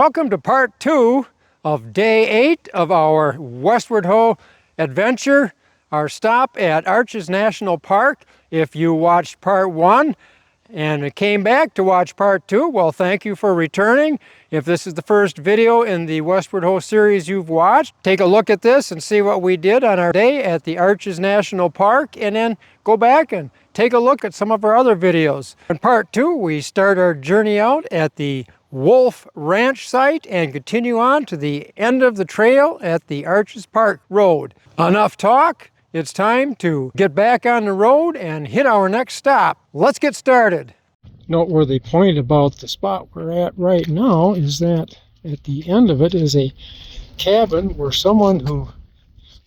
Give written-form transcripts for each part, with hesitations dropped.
Welcome to part 2 of day 8 of our Westward Ho adventure, our stop at Arches National Park. If you watched part 1 and came back to watch part 2, well, thank you for returning. If this is the first video in the Westward Ho series you've watched, take a look at this and see what we did on our day at the Arches National Park, and then go back and take a look at some of our other videos. In part 2, we start our journey out at the Wolfe Ranch site and continue on to the end of the trail at the Arches Park Road. Enough talk. It's time to get back on the road and hit our next stop. Let's get started. Noteworthy point about the spot we're at right now is that at the end of it is a cabin where someone who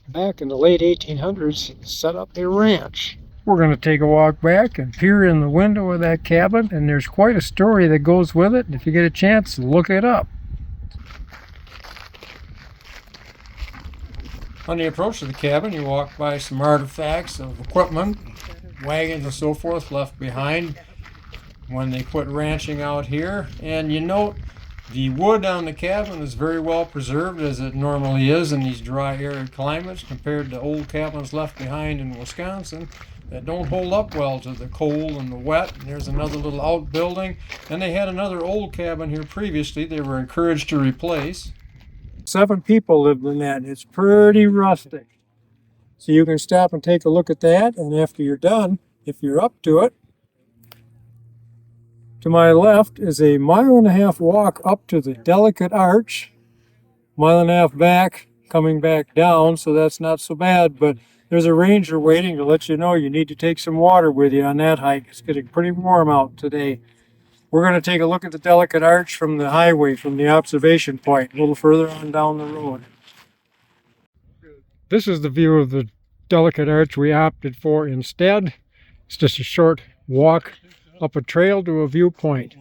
back in the late 1800s set up a ranch. We're going to take a walk back and peer in the window of that cabin, and there's quite a story that goes with it. If you get a chance, look it up. On the approach to the cabin, you walk by some artifacts of equipment, wagons and so forth left behind when they quit ranching out here. And you note the wood on the cabin is very well preserved, as it normally is in these dry, arid climates, compared to old cabins left behind in Wisconsin that don't hold up well to the cold and the wet. And there's another little outbuilding, and they had another old cabin here previously they were encouraged to replace. 7 people lived in that. It's pretty rustic. So you can stop and take a look at that, and after you're done, if you're up to it, to my left is a 1.5 mile walk up to the Delicate Arch. 1.5 miles back, coming back down, so that's not so bad, but there's a ranger waiting to let you know you need to take some water with you on that hike. It's getting pretty warm out today. We're going to take a look at the Delicate Arch from the highway, from the observation point, a little further on down the road. This is the view of the Delicate Arch we opted for instead. It's just a short walk up a trail to a viewpoint.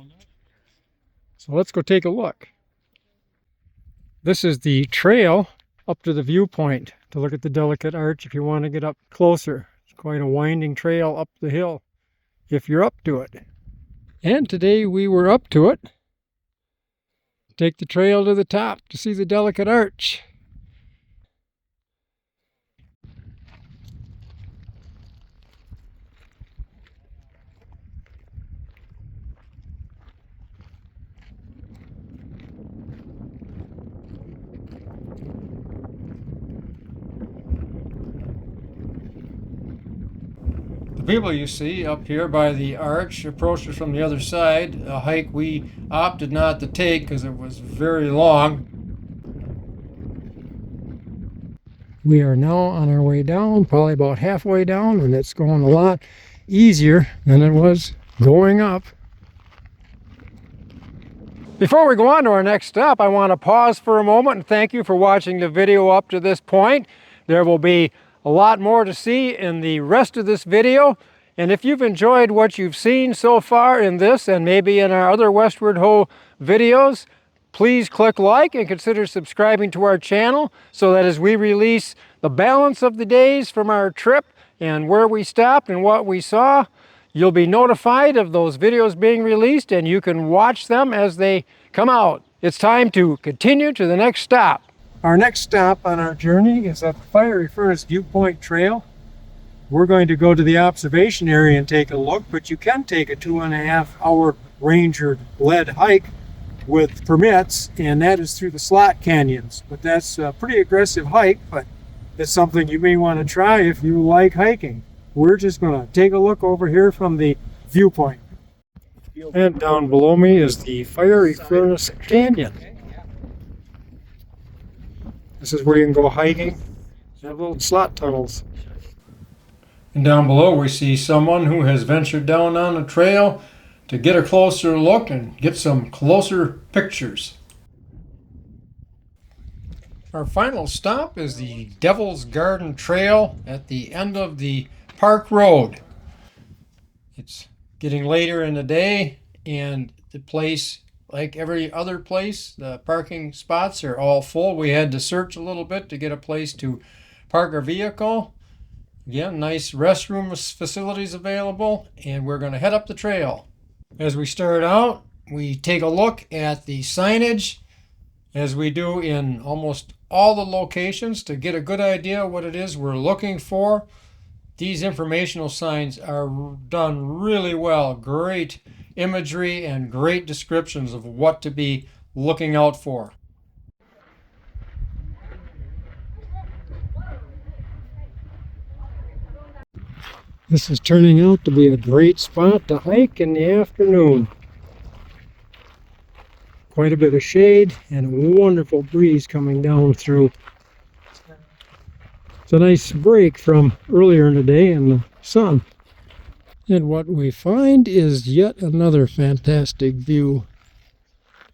So let's go take a look. This is the trail up to the viewpoint to look at the Delicate Arch if you want to get up closer. It's quite a winding trail up the hill if you're up to it. And today we were up to it. Take the trail to the top to see the Delicate Arch. The people you see up here by the arch approached us from the other side, a hike we opted not to take because it was very long. We are now on our way down, probably about halfway down, and it's going a lot easier than it was going up. Before we go on to our next stop, I want to pause for a moment and thank you for watching the video up to this point. There will be a lot more to see in the rest of this video. And if you've enjoyed what you've seen so far in this and maybe in our other Westward Ho videos, please click like and consider subscribing to our channel so that as we release the balance of the days from our trip and where we stopped and what we saw, you'll be notified of those videos being released and you can watch them as they come out. It's time to continue to the next stop. Our next stop on our journey is at the Fiery Furnace Viewpoint Trail. We're going to go to the observation area and take a look, but you can take a 2.5 hour ranger-led hike with permits, and that is through the slot canyons. But that's a pretty aggressive hike, but it's something you may want to try if you like hiking. We're just going to take a look over here from the viewpoint. And down below me is the Fiery Furnace Canyon. This is where you can go hiking. They have little slot tunnels. And down below we see someone who has ventured down on the trail to get a closer look and get some closer pictures. Our final stop is the Devil's Garden Trail at the end of the Park Road. It's getting later in the day, and the place, like every other place, the parking spots are all full. We had to search a little bit to get a place to park our vehicle. Again, nice restroom facilities available, and we're going to head up the trail. As we start out, we take a look at the signage as we do in almost all the locations, to get a good idea what it is we're looking for. These informational signs are done really well. Great imagery and great descriptions of what to be looking out for. This is turning out to be a great spot to hike in the afternoon. Quite a bit of shade and a wonderful breeze coming down through. It's a nice break from earlier in the day in the sun. And what we find is yet another fantastic view.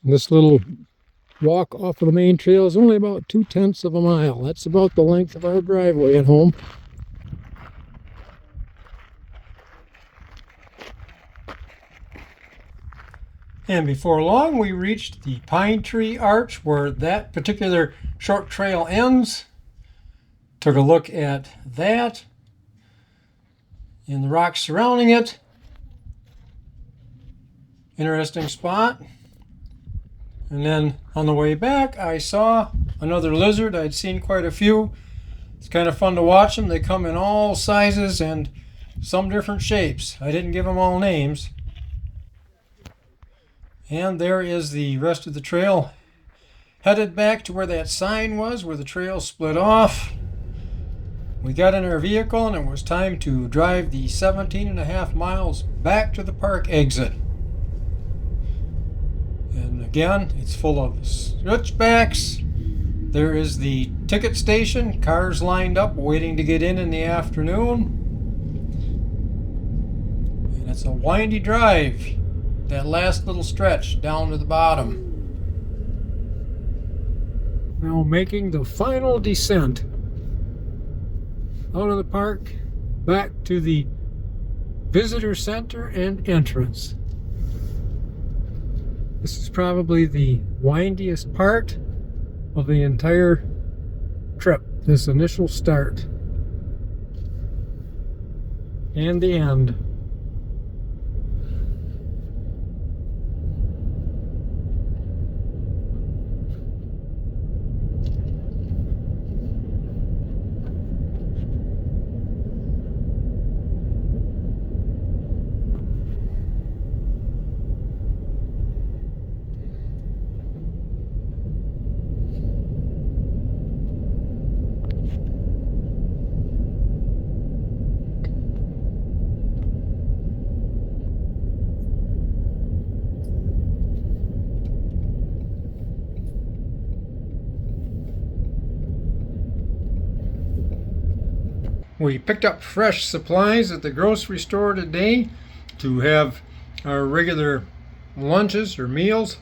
This little walk off of the main trail is only about 2/10 of a mile. That's about the length of our driveway at home. And before long, we reached the pine tree arch where that particular short trail ends. Took a look at that and the rocks surrounding it. Interesting spot. And then on the way back, I saw another lizard. I'd seen quite a few. It's kind of fun to watch them. They come in all sizes and some different shapes. I didn't give them all names. And there is the rest of the trail. Headed back to where that sign was, where the trail split off. We got in our vehicle and it was time to drive the 17.5 miles back to the park exit. And again, it's full of switchbacks. There is the ticket station, cars lined up waiting to get in the afternoon. And it's a windy drive. That last little stretch down to the bottom. Now making the final descent out of the park back to the visitor center and entrance. This is probably the windiest part of the entire trip, this initial start and the end. We picked up fresh supplies at the grocery store today to have our regular lunches or meals.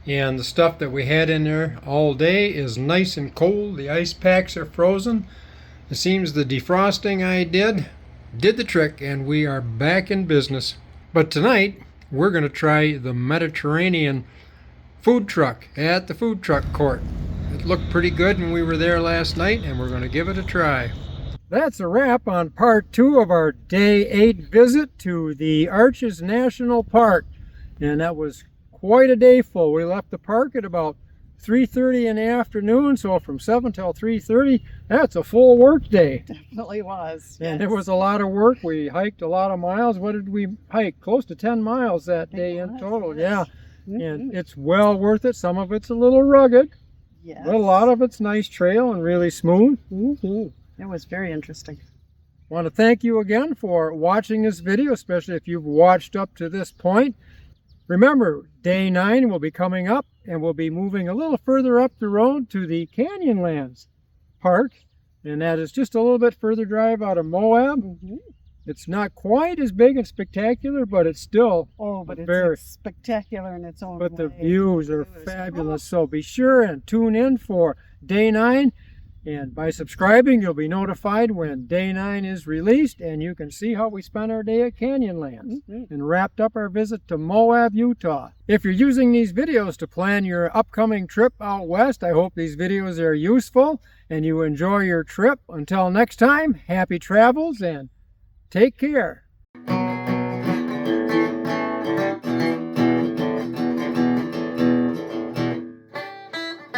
And the stuff that we had in there all day is nice and cold. The ice packs are frozen. It seems the defrosting I did the trick, and we are back in business. But tonight we're going to try the Mediterranean food truck at the food truck court. It looked pretty good when we were there last night, and we're going to give it a try. That's a wrap on part 2 of our day 8 visit to the Arches National Park. And that was quite a day full. We left the park at about 3:30 in the afternoon, so from 7 till 3:30, that's a full work day. Definitely was. And it was a lot of work. We hiked a lot of miles. What did we hike? Close to 10 miles that day in total. Yes. Yeah. And it's well worth it. Some of it's a little rugged. Yes. But a lot of it's nice trail and really smooth. It was very interesting. I want to thank you again for watching this video, especially if you've watched up to this point. Remember, day 9 will be coming up, and we'll be moving a little further up the road to the Canyonlands Park, and that is just a little bit further drive out of Moab. It's not quite as big and spectacular, but it's still it's spectacular in its own way. But the views are fabulous, so be sure and tune in for day 9. And by subscribing, you'll be notified when day 9 is released, and you can see how we spent our day at Canyonlands and wrapped up our visit to Moab, Utah. If you're using these videos to plan your upcoming trip out west, I hope these videos are useful and you enjoy your trip. Until next time, happy travels and take care.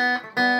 Bye.